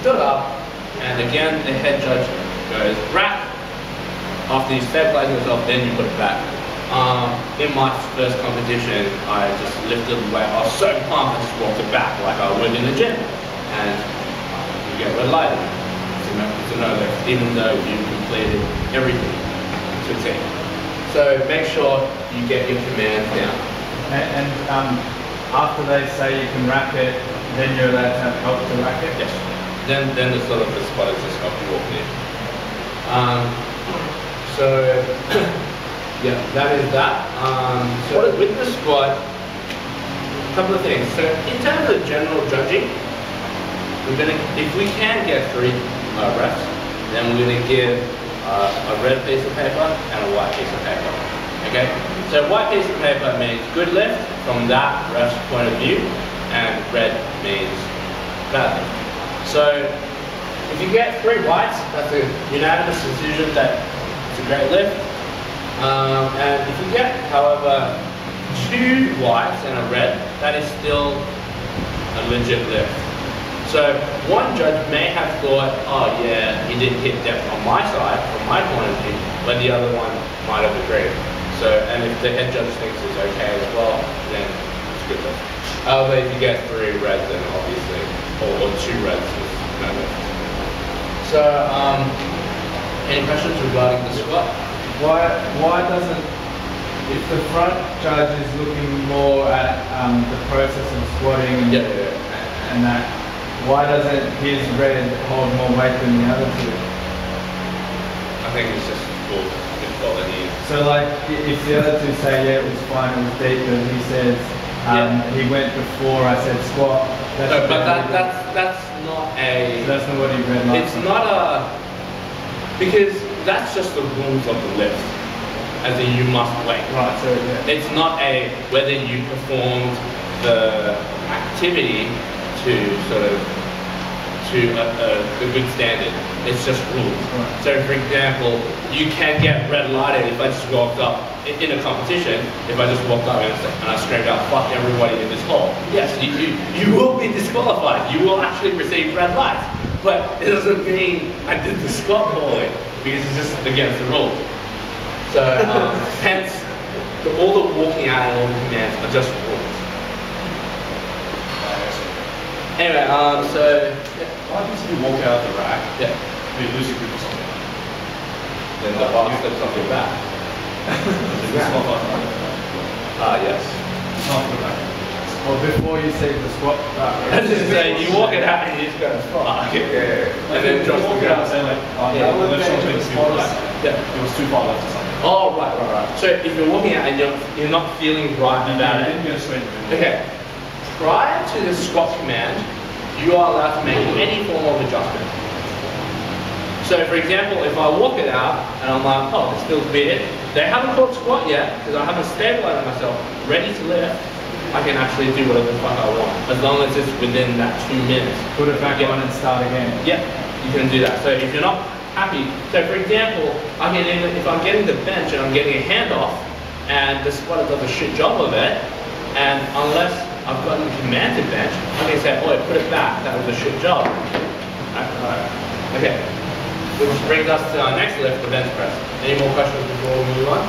stood up, and again the head judge goes rack. After you stabilize yourself, then you put it back. In my first competition, I just lifted the weight. I was so pumped, I just walked it back like I would in the gym, and you get red lighted. It's a no lift, even though you completed everything to a T. So make sure you get your commands down. And after they say you can rack it, then you're allowed to have help to rack it? Yes. Then the sort of the spotters just help you walk in. Yeah, that is that. So with the squat, a couple of things. So in terms of general judging, if we can get 3 reps, then we're gonna give a red piece of paper and a white piece of paper. Okay? So white piece of paper means good lift from that ref's point of view, and red means bad lift. So if you get 3 whites, that's a unanimous decision that it's a great lift. And if you get, however, 2 whites and a red, that is still a legit lift. So one judge may have thought, oh yeah, he didn't hit depth on my side, from my point of view, but the other one might have agreed. So, and if the head judge thinks it's okay as well, then it's good lift. However, if you get 3 reds, then obviously, or 2 reds, is no lift. So, any questions regarding the squat? Why doesn't, if the front judge is looking more at the process of squatting and, and that, why doesn't his red hold more weight than the other 2? I think it's just full equality. So like, if the other 2 say, yeah, it was fine, it was deep, and he says, he went before I said squat. No, but that's not a... So that's not what he read last It's not a... Because that's just the rules of the lift, as in you must weight. Right, so it's not a whether you performed the activity to sort of a good standard. It's just rules. Right. So for example, you can get red lighted if I just walked up in a competition. If I just walked up and I screamed out "fuck everybody in this hall," yes, you will be disqualified. You will actually receive red lights. But it doesn't mean I did the squat hauling, because it's just against the rules. So hence, all the walking out and all the commands are just rules. Anyway, so what happens if you walk out of the rack? Yeah. You lose your grip or something. Then the bar slips off your back. It's not like Yes. it's not the rack. Well, before you say the squat, That's just saying you walk it out and you just go fuck. And then just walk out and say like, oh yeah, the left shoulder makes me feel back. Yeah. It was too far left or something. Oh right. So if you're walking out and you're not feeling right about it. Okay. Prior to the squat command, you are allowed to make any form of adjustment. So for example, if I walk it out and I'm like, oh, this feels weird, they haven't called squat yet because I haven't stabilized myself, ready to lift, I can actually do whatever the fuck I want, as long as it's within that 2 minutes. Put it back on and start again. Yeah, you can do that. So if you're not happy, so for example, if I'm getting the bench and I'm getting a handoff, and the spotter does a shit job of it, and unless I've gotten command to bench, I can say, oh, put it back, that was a shit job. Okay, which brings us to our next lift, the bench press. Any more questions before we move on?